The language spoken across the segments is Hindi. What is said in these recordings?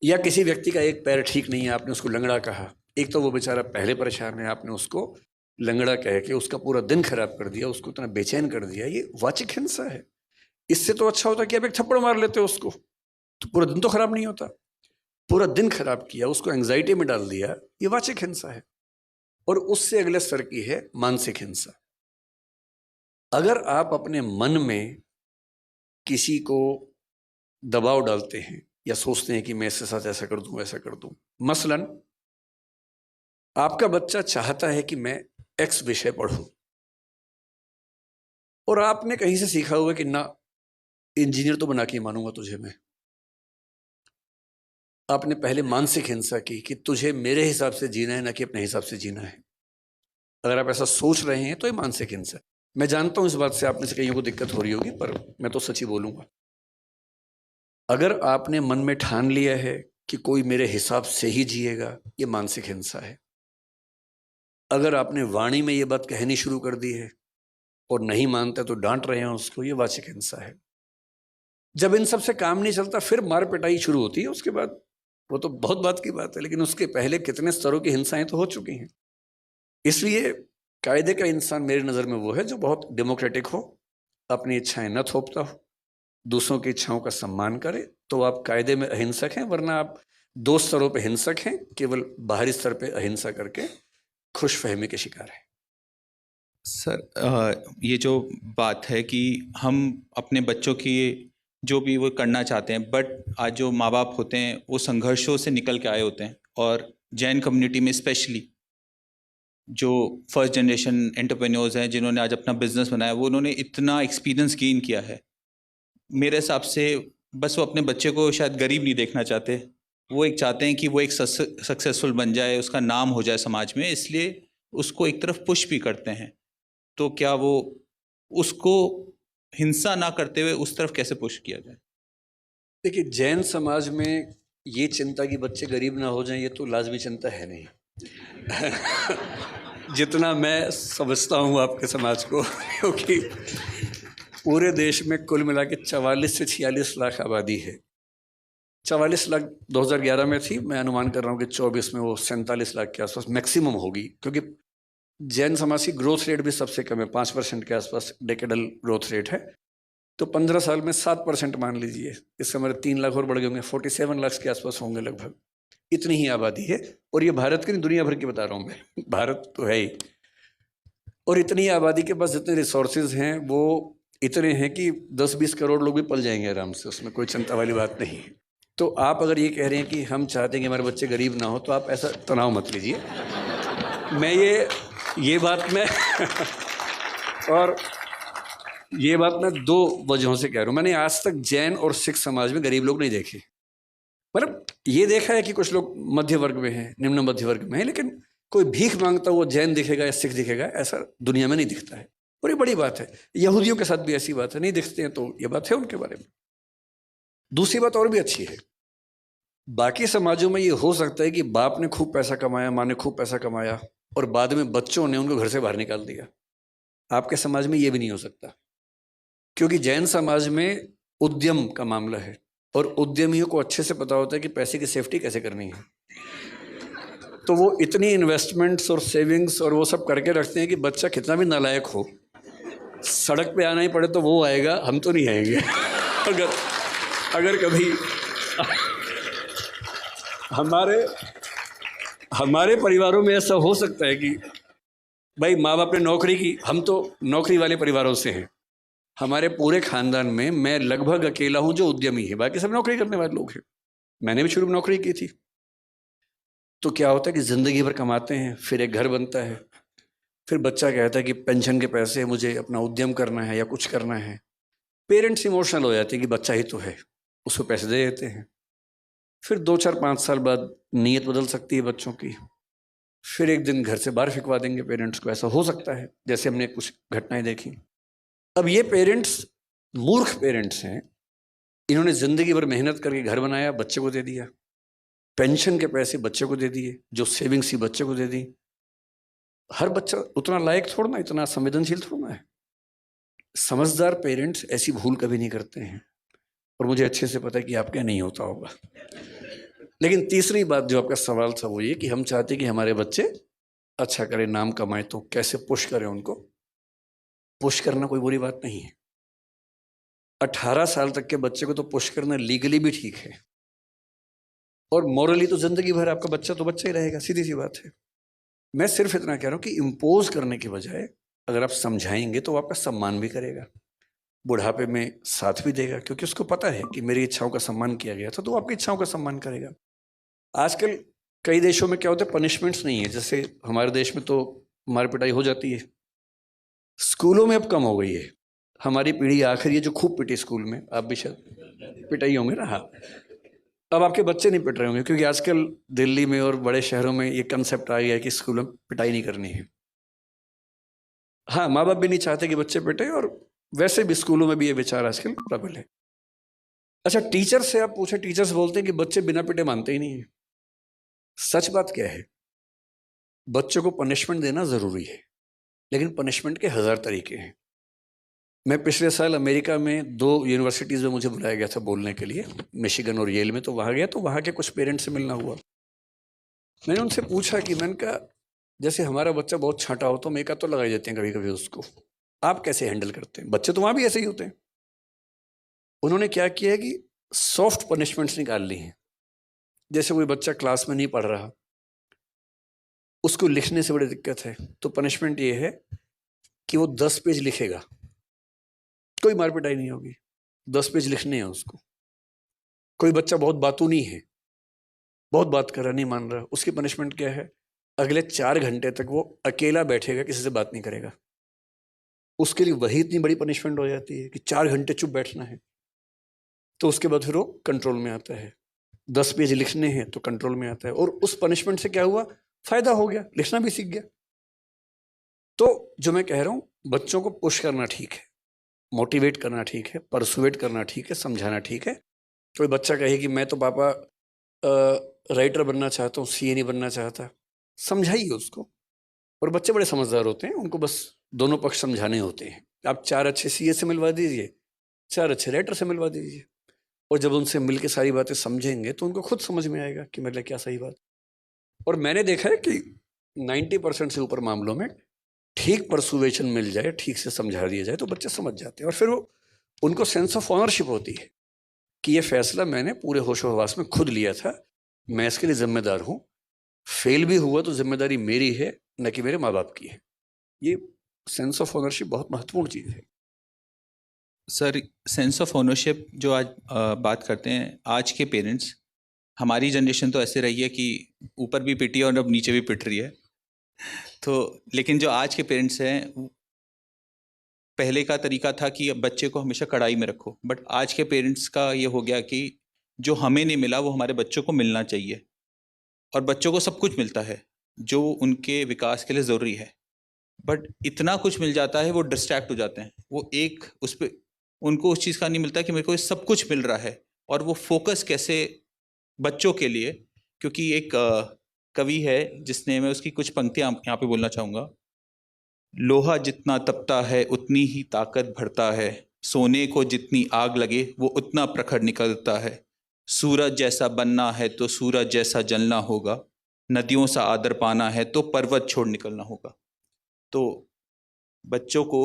या किसी व्यक्ति का एक पैर ठीक नहीं है, आपने उसको लंगड़ा कहा, एक तो वो बेचारा पहले परेशान है, आपने उसको लंगड़ा कह के उसका पूरा दिन खराब कर दिया, उसको इतना बेचैन कर दिया, ये वाचिक हिंसा है। इससे तो अच्छा होता कि आप एक थप्पड़ मार लेते हो उसको, तो पूरा दिन तो खराब नहीं होता। पूरा दिन खराब किया, उसको एंग्जाइटी में डाल दिया, ये वाचिक हिंसा है। और उससे अगले स्तर की है मानसिक हिंसा। अगर आप अपने मन में किसी को दबाव डालते हैं या सोचते हैं कि मैं इसके साथ ऐसा कर दूं, ऐसा कर दूं, मसलन आपका बच्चा चाहता है कि मैं एक्स विषय पढ़ूं, और आपने कहीं से सीखा हुआ कि ना, इंजीनियर तो बना के मानूंगा तुझे मैं। आपने पहले मानसिक हिंसा की कि तुझे मेरे हिसाब से जीना है, ना कि अपने हिसाब से जीना है। अगर आप ऐसा सोच रहे हैं तो ये मानसिक हिंसा है। मैं जानता हूं इस बात से आप में से कईयों को दिक्कत हो रही होगी, पर मैं तो सच ही बोलूंगा। अगर आपने मन में ठान लिया है कि कोई मेरे हिसाब से ही जिएगा, ये मानसिक हिंसा है। अगर आपने वाणी में ये बात कहनी शुरू कर दी है और नहीं मानते तो डांट रहे हैं उसको, ये वाचिक हिंसा है। जब इन सब से काम नहीं चलता फिर मार पिटाई शुरू होती है, उसके बाद वो तो बहुत बात की बात है, लेकिन उसके पहले कितने स्तरों की हिंसाएं तो हो चुकी हैं। इसलिए कायदे का इंसान मेरी नज़र में वो है जो बहुत डेमोक्रेटिक हो, अपनी इच्छाएं न थोपता हो, दूसरों की इच्छाओं का सम्मान करे, तो आप कायदे में अहिंसक हैं। वरना आप दो स्तरों पे हिंसक हैं, केवल बाहरी स्तर पे अहिंसा करके खुश फहमी के शिकार हैं। सर, ये जो बात है कि हम अपने बच्चों की जो भी वो करना चाहते हैं, बट आज जो माँ बाप होते हैं वो संघर्षों से निकल के आए होते हैं, और जैन कम्युनिटी में स्पेशली जो फर्स्ट जनरेशन एंटरप्रेन्योर्स हैं जिन्होंने आज अपना बिजनेस बनाया, वो उन्होंने इतना एक्सपीरियंस गेन किया है। मेरे हिसाब से बस वो अपने बच्चे को शायद गरीब नहीं देखना चाहते, वो एक चाहते हैं कि वो एक सक्सेसफुल बन जाए, उसका नाम हो जाए समाज में, इसलिए उसको एक तरफ पुश भी करते हैं। तो क्या वो उसको हिंसा ना करते हुए उस तरफ कैसे पुश किया जाए? देखिए, जैन समाज में ये चिंता कि बच्चे गरीब ना हो जाएं, ये तो लाजमी चिंता है नहीं। जितना मैं समझता हूँ आपके समाज को, क्योंकि पूरे देश में कुल मिला के 44 से 46 लाख आबादी है। 44 लाख 2011 में थी, मैं अनुमान कर रहा हूँ कि 24 में वो 47 लाख के आसपास मैक्सिमम होगी, क्योंकि जैन समाज की ग्रोथ रेट भी सबसे कम है, 5% के आसपास डेकेडल ग्रोथ रेट है। तो 15 साल में 7% मान लीजिए, इससे हमारे 3 लाख और बढ़ गए होंगे, 47 लाख के आसपास होंगे लगभग। इतनी ही आबादी है, और ये भारत की नहीं, दुनिया भर की बता रहा हूँ मैं। भारत तो है ही, और इतनी आबादी के पास जितने रिसोर्सेज हैं वो इतने हैं कि 10-20 करोड़ लोग भी पल जाएंगे आराम से, उसमें कोई चिंता वाली बात नहीं है। तो आप अगर ये कह रहे हैं कि हम चाहते हैं कि हमारे बच्चे गरीब ना हो, तो आप ऐसा तनाव मत लीजिए। मैं ये बात मैं और ये बात मैं दो वजहों से कह रहा हूँ। मैंने आज तक जैन और सिख समाज में गरीब लोग नहीं देखे। मतलब ये देखा है कि कुछ लोग मध्य वर्ग में हैं, निम्न मध्य वर्ग में हैं, लेकिन कोई भीख मांगता हुआ जैन दिखेगा या सिख दिखेगा, ऐसा दुनिया में नहीं दिखता है। और ये बड़ी बात है। यहूदियों के साथ भी ऐसी बात है, नहीं दिखते हैं, तो ये बात है उनके बारे में। दूसरी बात और भी अच्छी है, बाकी समाजों में ये हो सकता है कि बाप ने खूब पैसा कमाया, माँ ने खूब पैसा कमाया, और बाद में बच्चों ने उनको घर से बाहर निकाल दिया। आपके समाज में ये भी नहीं हो सकता, क्योंकि जैन समाज में उद्यम का मामला है, और उद्यमियों को अच्छे से पता होता है कि पैसे की सेफ्टी कैसे करनी है। तो वो इतनी इन्वेस्टमेंट्स और सेविंग्स और वो सब करके रखते हैं कि बच्चा कितना भी नालायक हो, सड़क पे आना ही पड़े तो वो आएगा, हम तो नहीं आएंगे। अगर कभी हमारे परिवारों में ऐसा हो सकता है कि भाई माँ बाप ने नौकरी की, हम तो नौकरी वाले परिवारों से हैं, हमारे पूरे खानदान में मैं लगभग अकेला हूं जो उद्यमी है, बाकी सब नौकरी करने वाले लोग हैं। मैंने भी शुरू में नौकरी की थी। तो क्या होता है कि जिंदगी भर कमाते हैं, फिर एक घर बनता है, फिर बच्चा कहता है कि पेंशन के पैसे मुझे अपना उद्यम करना है या कुछ करना है। पेरेंट्स इमोशनल हो जाते हैं कि बच्चा ही तो है, उसको पैसे दे देते हैं। फिर 2-4-5 साल बाद नीयत बदल सकती है बच्चों की, फिर एक दिन घर से बाहर फिकवा देंगे पेरेंट्स को, ऐसा हो सकता है, जैसे हमने कुछ घटनाएं देखी। अब ये पेरेंट्स मूर्ख पेरेंट्स हैं, इन्होंने जिंदगी भर मेहनत करके घर बनाया, बच्चे को दे दिया, पेंशन के पैसे बच्चे को दे दिए, जो सेविंग्स थी बच्चे को दे दी। हर बच्चा उतना लायक थोड़ा, इतना संवेदनशील थोड़ा है। समझदार पेरेंट्स ऐसी भूल कभी नहीं करते हैं, और मुझे अच्छे से पता है कि आपके नहीं होता होगा। लेकिन तीसरी बात जो आपका सवाल था वो ये कि हम चाहते हैं कि हमारे बच्चे अच्छा करें, नाम कमाएं, तो कैसे पुश करें उनको। पुश करना कोई बुरी बात नहीं है। 18 साल तक के बच्चे को तो पुश करना लीगली भी ठीक है, और मॉरली तो जिंदगी भर आपका बच्चा तो बच्चा ही रहेगा, सीधी सी बात है। मैं सिर्फ इतना कह रहा हूं कि इम्पोज करने के बजाय अगर आप समझाएंगे तो वो आपका सम्मान भी करेगा, बुढ़ापे में साथ भी देगा, क्योंकि उसको पता है कि मेरी इच्छाओं का सम्मान किया गया था, तो वो आपकी इच्छाओं का सम्मान करेगा। आजकल कई देशों में क्या होता है, पनिशमेंट्स नहीं है। जैसे हमारे देश में तो मार पिटाई हो जाती है, स्कूलों में अब कम हो गई है। हमारी पीढ़ी आखिरी है जो खूब पिटी स्कूल में, आप भी शायद पिटाई होंगे ना। हाँ, अब आपके बच्चे नहीं पिट रहे होंगे, क्योंकि आजकल दिल्ली में और बड़े शहरों में ये कंसेप्ट आ गया है कि स्कूलों में पिटाई नहीं करनी है। हाँ, माँ बाप भी नहीं चाहते कि बच्चे पिटे, और वैसे भी स्कूलों में भी ये विचार आजकल प्रबल है। अच्छा, टीचर से आप पूछे, टीचर्स बोलते हैं कि बच्चे बिना पिटे मानते ही नहीं है। सच बात क्या है, बच्चों को पनिशमेंट देना जरूरी है, लेकिन पनिशमेंट के 1000 तरीके हैं। मैं पिछले साल अमेरिका में 2 यूनिवर्सिटीज़ में मुझे बुलाया गया था बोलने के लिए, मिशिगन और येल में। तो वहाँ गया, तो वहाँ के कुछ पेरेंट्स से मिलना हुआ। मैंने उनसे पूछा कि मैंने कहा, जैसे हमारा बच्चा बहुत छांटा हो तो मेका तो लगाई देते हैं कभी कभी उसको, आप कैसे हैंडल करते हैं? बच्चे तो वहाँ भी ऐसे ही होते हैं। उन्होंने क्या किया है कि सॉफ्ट पनिशमेंट्स निकाल ली हैं। जैसे कोई बच्चा क्लास में नहीं पढ़ रहा, उसको लिखने से बड़ी दिक्कत है, तो पनिशमेंट ये है कि वो 10 पेज लिखेगा, कोई मार पिटाई नहीं होगी, 10 पेज लिखने हैं उसको। कोई बच्चा बहुत बातूनी है, बहुत बात कर रहा, नहीं मान रहा, उसकी पनिशमेंट क्या है? अगले 4 घंटे तक वो अकेला बैठेगा, किसी से बात नहीं करेगा। उसके लिए वही इतनी बड़ी पनिशमेंट हो जाती है कि 4 घंटे चुप बैठना है। तो उसके बाद फिर वो कंट्रोल में आता है। 10 पेज लिखने हैं तो कंट्रोल में आता है। और उस पनिशमेंट से क्या हुआ? फायदा हो गया, लिखना भी सीख गया। तो जो मैं कह रहा हूँ, बच्चों को पुश करना ठीक है, मोटिवेट करना ठीक है, परसुएट करना ठीक है, समझाना ठीक है। कोई बच्चा कहे कि मैं तो पापा राइटर बनना चाहता हूँ, सीए नहीं बनना चाहता, समझाइए उसको। और बच्चे बड़े समझदार होते हैं, उनको बस दोनों पक्ष समझाने होते हैं। आप 4 अच्छे सीए से मिलवा दीजिए, 4 अच्छे राइटर से मिलवा दीजिए, और जब उनसे मिल के सारी बातें समझेंगे तो उनको खुद समझ में आएगा कि मेरे लिए क्या सही बात। और मैंने देखा है कि 90% से ऊपर मामलों में ठीक परसुएशन मिल जाए, ठीक से समझा दिया जाए, तो बच्चे समझ जाते हैं। और फिर वो, उनको सेंस ऑफ ऑनरशिप होती है कि ये फैसला मैंने पूरे होशो हवास में खुद लिया था, मैं इसके लिए जिम्मेदार हूँ। फेल भी हुआ तो जिम्मेदारी मेरी है, न कि मेरे माँ बाप की है। ये सेंस ऑफ ओनरशिप बहुत महत्वपूर्ण चीज़ है। सर, सेंस ऑफ ओनरशिप जो आज बात करते हैं, आज के पेरेंट्स, हमारी जनरेशन तो ऐसे रही है कि ऊपर भी पिटी और अब नीचे भी पिट रही है। तो लेकिन जो आज के पेरेंट्स हैं, पहले का तरीका था कि अब बच्चे को हमेशा कड़ाई में रखो, बट आज के पेरेंट्स का ये हो गया कि जो हमें नहीं मिला वो हमारे बच्चों को मिलना चाहिए। और बच्चों को सब कुछ मिलता है जो उनके विकास के लिए ज़रूरी है, बट इतना कुछ मिल जाता है वो डिस्ट्रैक्ट हो जाते हैं। वो एक उस पर उनको उस चीज़ का नहीं मिलता कि मेरे को ये सब कुछ मिल रहा है, और वो फोकस कैसे बच्चों के लिए। क्योंकि एक कवि है जिसने, मैं उसकी कुछ पंक्तियाँ यहाँ पे बोलना चाहूँगा। लोहा जितना तपता है उतनी ही ताकत भरता है, सोने को जितनी आग लगे वो उतना प्रखर निकलता है, सूरज जैसा बनना है तो सूरज जैसा जलना होगा, नदियों सा आदर पाना है तो पर्वत छोड़ निकलना होगा। तो बच्चों को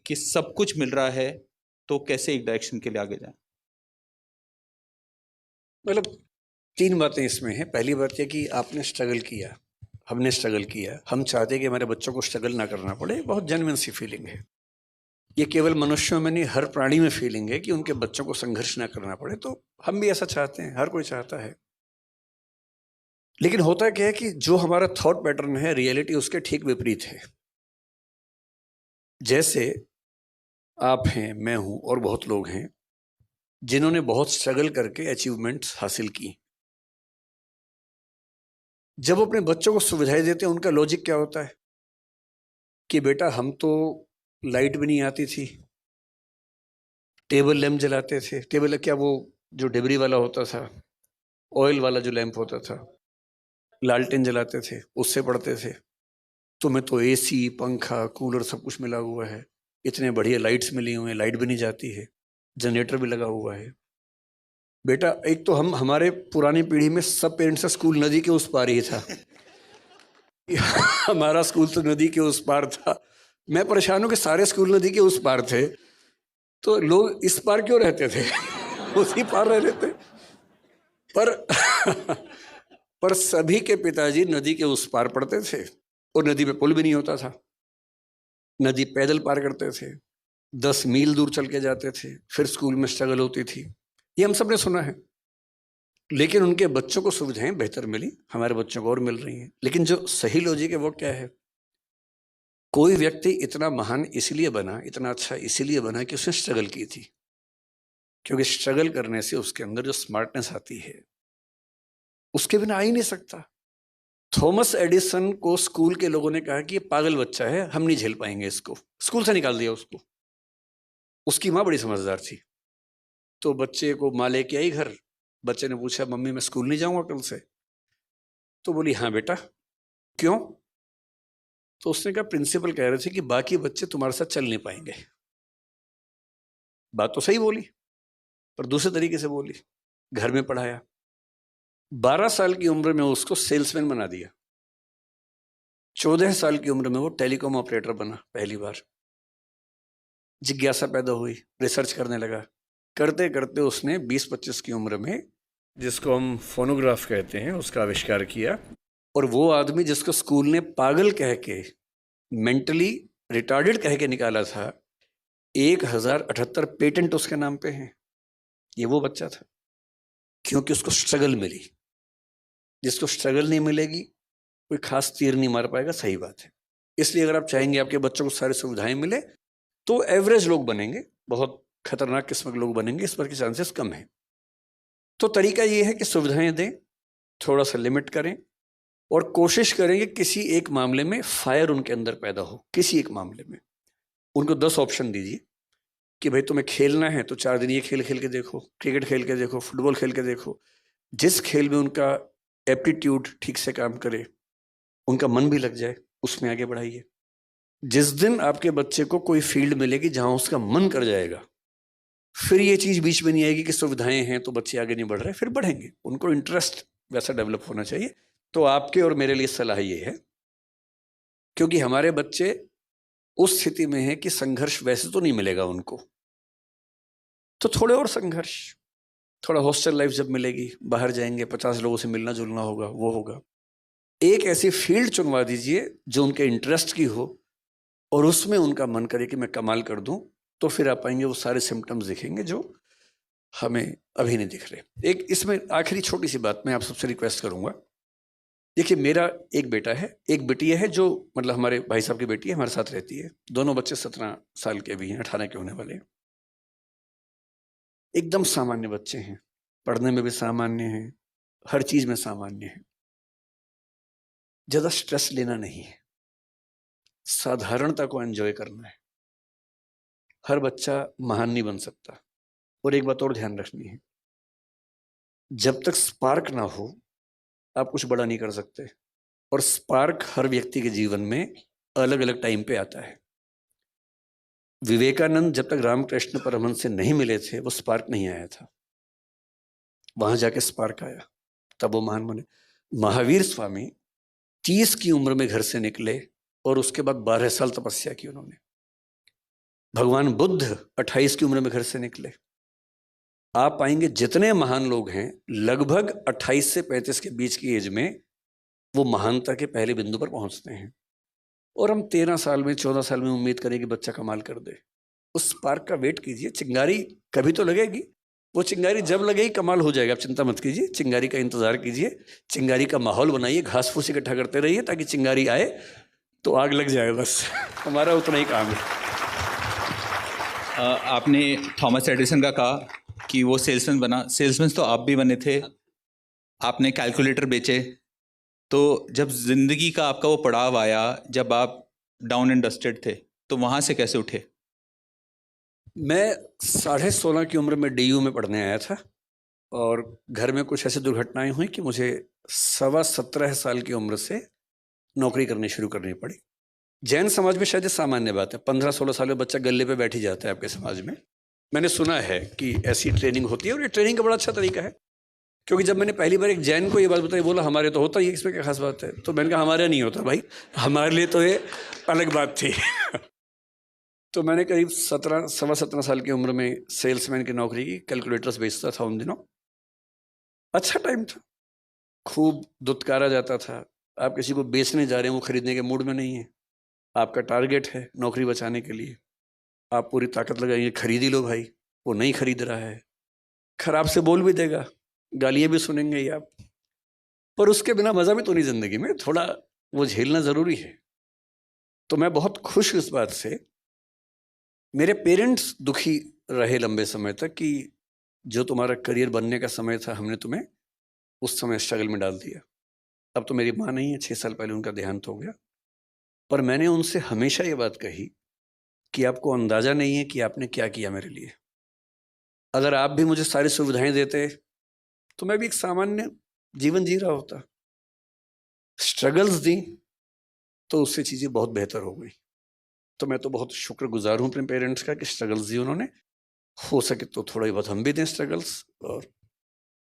कि सब कुछ मिल रहा है तो कैसे एक डायरेक्शन के लिए आगे जाएं? मतलब 3 बातें इसमें हैं। पहली बात यह कि आपने स्ट्रगल किया, हमने स्ट्रगल किया, हम चाहते हैं कि हमारे बच्चों को स्ट्रगल ना करना पड़े। बहुत जेन्युइन सी फीलिंग है। ये केवल मनुष्यों में नहीं, हर प्राणी में फीलिंग है कि उनके बच्चों को संघर्ष ना करना पड़े। तो हम भी ऐसा चाहते हैं, हर कोई चाहता है। लेकिन होता क्या है कि जो हमारा थॉट पैटर्न है, रियलिटी उसके ठीक विपरीत है। जैसे आप हैं, मैं हूं, और बहुत लोग हैं जिन्होंने बहुत स्ट्रगल करके अचीवमेंट्स हासिल की। जब वो अपने बच्चों को सुविधाएं देते हैं, उनका लॉजिक क्या होता है कि बेटा हम तो लाइट भी नहीं आती थी, टेबल लैंप जलाते थे। टेबल क्या, वो जो डिबरी वाला होता था, ऑयल वाला जो लैंप होता था, लालटेन जलाते थे, उससे पढ़ते थे। तुम्हें तो एसी, पंखा, कूलर सब कुछ मिला हुआ है, इतने बढ़िया लाइट्स मिली हुई हैं, लाइट भी नहीं जाती है, जनरेटर भी लगा हुआ है। बेटा एक तो हमारे पुरानी पीढ़ी में सब पेरेंट्स का स्कूल नदी के उस पार ही था। हमारा स्कूल तो नदी के उस पार था। मैं परेशान हूँ कि सारे स्कूल नदी के उस पार थे, तो लोग इस पार क्यों रहते थे? उसी पार रह रहे थे। पर पर सभी के पिताजी नदी के उस पार पढ़ते थे, और नदी पे पुल भी नहीं होता था। नदी पैदल पार करते थे, 10 मील दूर चल के जाते थे, फिर स्कूल में स्ट्रगल होती थी। ये हम सब ने सुना है। लेकिन उनके बच्चों को सुविधाएं बेहतर मिली, हमारे बच्चों को और मिल रही हैं। लेकिन जो सही लॉजिक है वो क्या है? कोई व्यक्ति इतना महान इसलिए बना, इतना अच्छा इसलिए बना कि उसने स्ट्रगल की थी, क्योंकि स्ट्रगल करने से उसके अंदर जो स्मार्टनेस आती है उसके बिना आ ही नहीं सकता। थॉमस एडिसन को स्कूल के लोगों ने कहा कि ये पागल बच्चा है, हम नहीं झेल पाएंगे इसको, स्कूल से निकाल दिया उसको। उसकी माँ बड़ी समझदार थी, तो बच्चे को माँ लेके आई घर। बच्चे ने पूछा, मम्मी मैं स्कूल नहीं जाऊंगा कल से? तो बोली, हाँ बेटा, क्यों? तो उसने कहा, प्रिंसिपल कह रहे थे कि बाकी बच्चे तुम्हारे साथ चल नहीं पाएंगे। बात तो सही बोली, पर दूसरे तरीके से बोली। घर में पढ़ाया, 12 साल की उम्र में उसको सेल्समैन बना दिया। 14 साल की उम्र में वो टेलीकॉम ऑपरेटर बना पहली बार। जिज्ञासा पैदा हुई, रिसर्च करने लगा। करते करते उसने 20-25 की उम्र में, जिसको हम फोनोग्राफ कहते हैं, उसका आविष्कार किया। और वो आदमी जिसको स्कूल ने पागल कह के, मेंटली रिटार्डेड कह के निकाला था, 1078 पेटेंट उसके नाम पे हैं। ये वो बच्चा था, क्योंकि उसको स्ट्रगल मिली। जिसको स्ट्रगल नहीं मिलेगी कोई खास तीर नहीं मार पाएगा। सही बात है। इसलिए अगर आप चाहेंगे आपके बच्चों को सारी सुविधाएं मिले, तो एवरेज लोग बनेंगे, बहुत खतरनाक किस्म के लोग बनेंगे, इस पर के चांसेस कम है। तो तरीका ये है कि सुविधाएं दें, थोड़ा सा लिमिट करें, और कोशिश करें कि किसी एक मामले में फायर उनके अंदर पैदा हो। किसी एक मामले में उनको 10 ऑप्शन दीजिए कि भाई तुम्हें खेलना है तो 4 दिन ये खेल खेल के देखो, क्रिकेट खेल के देखो, फुटबॉल खेल के देखो। जिस खेल में उनका एप्टीट्यूड ठीक से काम करे, उनका मन भी लग जाए, उसमें आगे बढ़ाइए। जिस दिन आपके बच्चे को कोई फील्ड मिलेगी जहां उसका मन कर जाएगा, फिर ये चीज बीच में नहीं आएगी कि सुविधाएं हैं तो बच्चे आगे नहीं बढ़ रहे, फिर बढ़ेंगे। उनको इंटरेस्ट वैसा डेवलप होना चाहिए। तो आपके और मेरे लिए सलाह ये है, क्योंकि हमारे बच्चे उस स्थिति में है कि संघर्ष वैसे तो नहीं मिलेगा उनको, तो थोड़े और संघर्ष, थोड़ा हॉस्टल लाइफ जब मिलेगी, बाहर जाएंगे, 50 लोगों से मिलना जुलना होगा, वो होगा। एक ऐसी फील्ड चुनवा दीजिए जो उनके इंटरेस्ट की हो, और उसमें उनका मन करे कि मैं कमाल कर दूं, तो फिर आप पाएंगे वो सारे सिम्टम्स दिखेंगे जो हमें अभी नहीं दिख रहे। एक इसमें आखिरी छोटी सी बात मैं आप सबसे रिक्वेस्ट करूंगा। देखिए, मेरा एक बेटा है, एक बिटिया है, जो मतलब हमारे भाई साहब की बेटी है, हमारे साथ रहती है। दोनों बच्चे 17 साल के भी हैं, 18 के होने वाले हैं। एकदम सामान्य बच्चे हैं, पढ़ने में भी सामान्य हैं, हर चीज में सामान्य है। ज्यादा स्ट्रेस लेना नहीं है, साधारणता को एंजॉय करना है। हर बच्चा महान नहीं बन सकता। और एक बात और ध्यान रखनी है, जब तक स्पार्क ना हो आप कुछ बड़ा नहीं कर सकते। और स्पार्क हर व्यक्ति के जीवन में अलग अलग टाइम पे आता है। विवेकानंद जब तक रामकृष्ण परमहंस से नहीं मिले थे, वो स्पार्क नहीं आया था। वहां जाके स्पार्क आया, तब वो महान बने। महावीर स्वामी 30 की उम्र में घर से निकले, और उसके बाद 12 साल तपस्या की उन्होंने। भगवान बुद्ध 28 की उम्र में घर से निकले। आप पाएंगे जितने महान लोग हैं, लगभग 28 से 35 के बीच की एज में वो महानता के पहले बिंदु पर पहुंचते हैं। और हम 13 साल में, 14 साल में उम्मीद करें कि बच्चा कमाल कर दे। उस स्पार्क का वेट कीजिए, चिंगारी कभी तो लगेगी। वो चिंगारी जब लगेगी कमाल हो जाएगा, आप चिंता मत कीजिए। चिंगारी का इंतजार कीजिए, चिंगारी का माहौल बनाइए, घास फूस इकट्ठा करते रहिए, ताकि चिंगारी आए तो आग लग जाए। बस हमारा उतना ही काम है। आपने थॉमस एडिसन का कहा कि वो सेल्समैन बना। सेल्समैन तो आप भी बने थे, आपने कैलकुलेटर बेचे। तो जब जिंदगी का आपका वो पड़ाव आया, जब आप डाउन एंड डस्टेड थे, तो वहाँ से कैसे उठे? मैं 16.5 की उम्र में DU में पढ़ने आया था, और घर में कुछ ऐसी दुर्घटनाएं हुई कि मुझे 17.25 साल की उम्र से नौकरी करनी शुरू करनी पड़ी। जैन समाज में शायद ये सामान्य बात है, 15-16 साल में बच्चा गले पे बैठ ही जाता है आपके समाज में। मैंने सुना है कि ऐसी ट्रेनिंग होती है और ये ट्रेनिंग का बड़ा अच्छा तरीका है, क्योंकि जब मैंने पहली बार एक जैन को ये बात बताई, बोला हमारे तो होता ही है, इसमें क्या खास बात है। तो मैंने कहा हमारे नहीं होता भाई, हमारे लिए तो ये अलग बात थी। तो मैंने करीब 17 साल की उम्र में सेल्समैन की नौकरी की, कैलकुलेटर्स बेचता था उन दिनों। अच्छा टाइम था, खूब दुत्कारा जाता था। आप किसी को बेचने जा रहे हैं, वो खरीदने के मूड में नहीं है, आपका टारगेट है नौकरी बचाने के लिए, आप पूरी ताकत लगाएंगे, खरीद ही लो भाई। वो नहीं खरीद रहा है, खराब से बोल भी देगा, गालियाँ भी सुनेंगे ही आप, पर उसके बिना मज़ा भी तो नहीं ज़िंदगी में, थोड़ा वो झेलना ज़रूरी है। तो मैं बहुत खुश हूँ इस बात से। मेरे पेरेंट्स दुखी रहे लंबे समय तक कि जो तुम्हारा करियर बनने का समय था, हमने तुम्हें उस समय स्ट्रगल में डाल दिया। अब तो मेरी माँ नहीं है, 6 साल पहले उनका देहांत हो गया। पर मैंने उनसे हमेशा ये बात कही कि आपको अंदाज़ा नहीं है कि आपने क्या किया मेरे लिए। अगर आप भी मुझे सारी सुविधाएं देते तो मैं भी एक सामान्य जीवन जी रहा होता। स्ट्रगल्स दी तो उससे चीज़ें बहुत बेहतर हो गई। तो मैं तो बहुत शुक्रगुजार हूँ अपने पेरेंट्स का कि स्ट्रगल्स दी उन्होंने। हो सके तो थोड़ा ही बहुत हम भी दें स्ट्रगल्स, और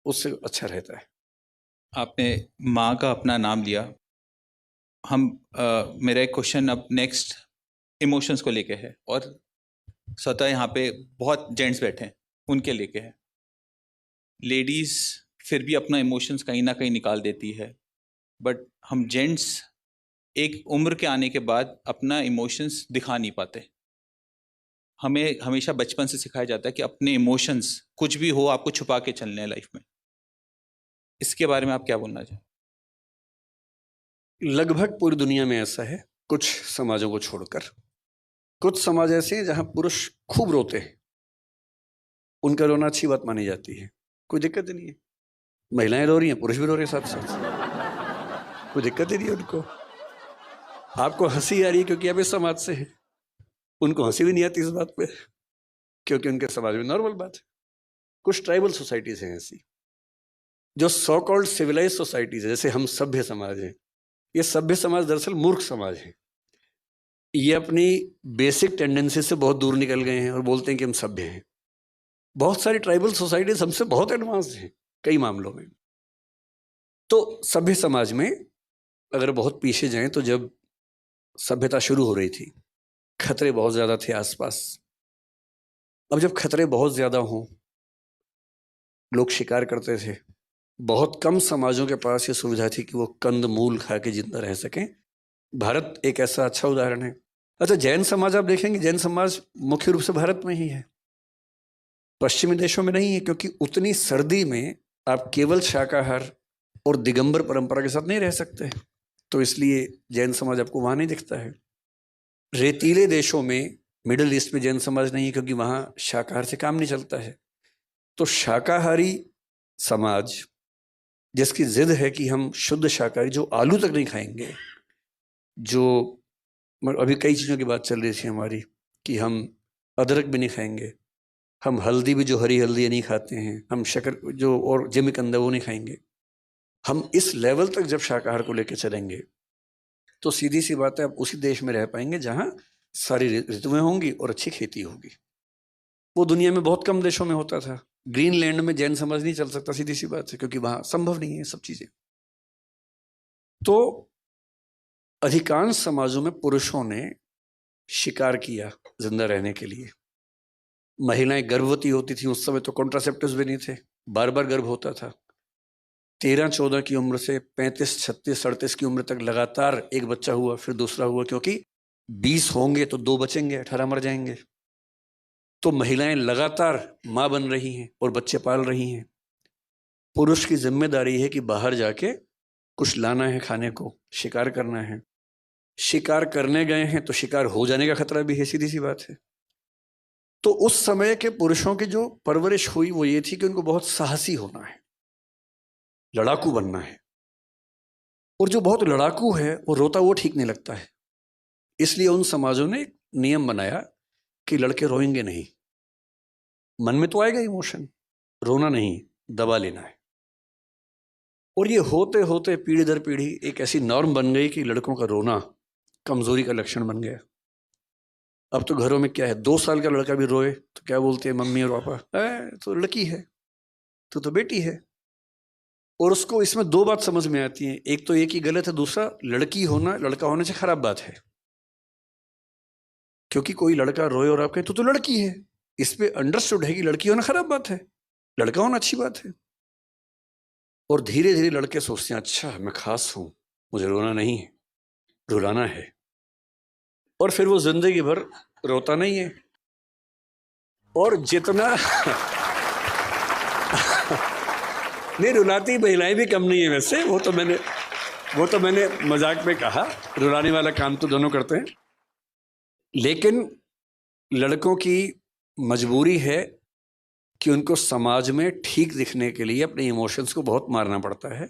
उससे अच्छा रहता है। आपने माँ का अपना नाम लिया। मेरा एक क्वेश्चन अब नेक्स्ट इमोशंस को लेके है, और स्वतः यहाँ पे बहुत जेंट्स बैठे हैं, उनके लेके है। लेडीज़ फिर भी अपना इमोशंस कहीं ना कहीं निकाल देती है, बट हम जेंट्स एक उम्र के आने के बाद अपना इमोशंस दिखा नहीं पाते। हमें हमेशा बचपन से सिखाया जाता है कि अपने इमोशंस कुछ भी हो आपको छुपा के चलने हैं लाइफ में। इसके बारे में आप क्या बोलना चाहें? लगभग पूरी दुनिया में ऐसा है, कुछ समाजों को छोड़कर। कुछ समाज ऐसे हैं जहाँ पुरुष खूब रोते हैं, उनका रोना अच्छी बात मानी जाती है, कोई दिक्कत ही नहीं है। महिलाएं रो रही हैं, पुरुष भी रो रहे हैं साथ साथ, कोई दिक्कत ही नहीं है उनको। आपको हंसी आ रही है क्योंकि आप इस समाज से हैं, उनको हंसी भी नहीं आती इस बात पे, क्योंकि उनके समाज में नॉर्मल बात है। कुछ ट्राइबल सोसाइटीज हैं ऐसी, जो सो कॉल्ड सिविलाइज सोसाइटीज है, जैसे हम सभ्य समाज हैं। ये सभ्य समाज दरअसल मूर्ख समाज है। ये अपनी बेसिक टेंडेंसी से बहुत दूर निकल गए हैं और बोलते हैं कि हम सभ्य हैं। बहुत सारी ट्राइबल सोसाइटीज हमसे बहुत एडवांस हैं कई मामलों में। तो सभ्य समाज में अगर बहुत पीछे जाएं तो जब सभ्यता शुरू हो रही थी, खतरे बहुत ज़्यादा थे आसपास। अब जब खतरे बहुत ज़्यादा हों, लोग शिकार करते थे। बहुत कम समाजों के पास ये सुविधा थी कि वो कंद मूल खा के जिंदा रह सकें। भारत एक ऐसा अच्छा उदाहरण है। अच्छा, जैन समाज आप देखेंगे, जैन समाज मुख्य रूप से भारत में ही है, पश्चिमी देशों में नहीं है, क्योंकि उतनी सर्दी में आप केवल शाकाहार और दिगंबर परंपरा के साथ नहीं रह सकते। तो इसलिए जैन समाज आपको वहाँ नहीं दिखता है। रेतीले देशों में, मिडिल ईस्ट में जैन समाज नहीं है, क्योंकि वहाँ शाकाहार से काम नहीं चलता है। तो शाकाहारी समाज जिसकी जिद है कि हम शुद्ध शाकाहारी, जो आलू तक नहीं खाएंगे, जो अभी कई चीज़ों की बात चल रही थी हमारी कि हम अदरक भी नहीं खाएंगे, हम हल्दी भी, जो हरी हल्दी नहीं खाते हैं, हम शक्कर जो और जिमीकंद वो नहीं खाएंगे। हम इस लेवल तक जब शाकाहार को लेकर चलेंगे तो सीधी सी बात है, आप उसी देश में रह पाएंगे जहाँ सारी ऋतुएं होंगी और अच्छी खेती होगी। वो दुनिया में बहुत कम देशों में होता था। ग्रीनलैंड में जैन समाज नहीं चल सकता, सीधी सी बात है, क्योंकि वहाँ संभव नहीं है सब चीज़ें। तो अधिकांश समाजों में पुरुषों ने शिकार किया जिंदा रहने के लिए। महिलाएं गर्भवती होती थी, उस समय तो कॉन्ट्रासेप्टिव्स भी नहीं थे, बार बार गर्भ होता था। 13-14 की उम्र से 35, 36, 38 की उम्र तक लगातार एक बच्चा हुआ, फिर दूसरा हुआ, क्योंकि 20 होंगे तो 2 बचेंगे, 18 मर जाएंगे। तो महिलाएं लगातार माँ बन रही हैं और बच्चे पाल रही हैं। पुरुष की जिम्मेदारी है कि बाहर जाके कुछ लाना है खाने को, शिकार करना है। शिकार करने गए हैं तो शिकार हो जाने का खतरा भी है, सीधी सी बात है। तो उस समय के पुरुषों की जो परवरिश हुई वो ये थी कि उनको बहुत साहसी होना है, लड़ाकू बनना है। और जो बहुत लड़ाकू है वो रोता वो ठीक नहीं लगता है। इसलिए उन समाजों ने एक नियम बनाया कि लड़के रोएंगे नहीं। मन में तो आएगा इमोशन, रोना नहीं, दबा लेना है। और ये होते होते पीढ़ी दर पीढ़ी एक ऐसी नॉर्म बन गई कि लड़कों का रोना कमजोरी का लक्षण बन गया। अब तो घरों में क्या है, 2 साल का लड़का भी रोए तो क्या बोलते हैं मम्मी और पापा, तो लड़की है, तो बेटी है। और उसको इसमें 2 बात समझ में आती है, एक तो ये कि गलत है, दूसरा लड़की होना लड़का होने से खराब बात है। क्योंकि कोई लड़का रोए और आप कहें तो लड़की है, इस पे अंडरस्टूड है कि लड़की होना खराब बात है, लड़का होना अच्छी बात है। और धीरे धीरे लड़के सोचते हैं अच्छा मैं खास हूं, मुझे रोना नहीं है, रुलाना है। और फिर वो जिंदगी भर रोता नहीं है। और जितना नहीं, रुलाती महिलाएं भी कम नहीं है वैसे, वो तो मैंने मजाक में कहा, रुलाने वाला काम तो दोनों करते हैं। लेकिन लड़कों की मजबूरी है कि उनको समाज में ठीक दिखने के लिए अपने इमोशंस को बहुत मारना पड़ता है।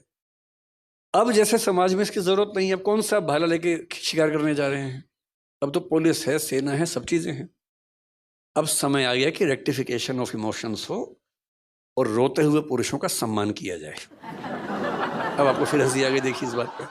अब जैसे समाज में इसकी जरूरत नहीं है, अब कौन सा भाला लेके शिकार करने जा रहे हैं, अब तो पुलिस है, सेना है, सब चीजें हैं। अब समय आ गया कि रेक्टिफिकेशन ऑफ इमोशंस हो और रोते हुए पुरुषों का सम्मान किया जाए। अब आपको फिर हंसी आ गई, देखिए इस बात पर।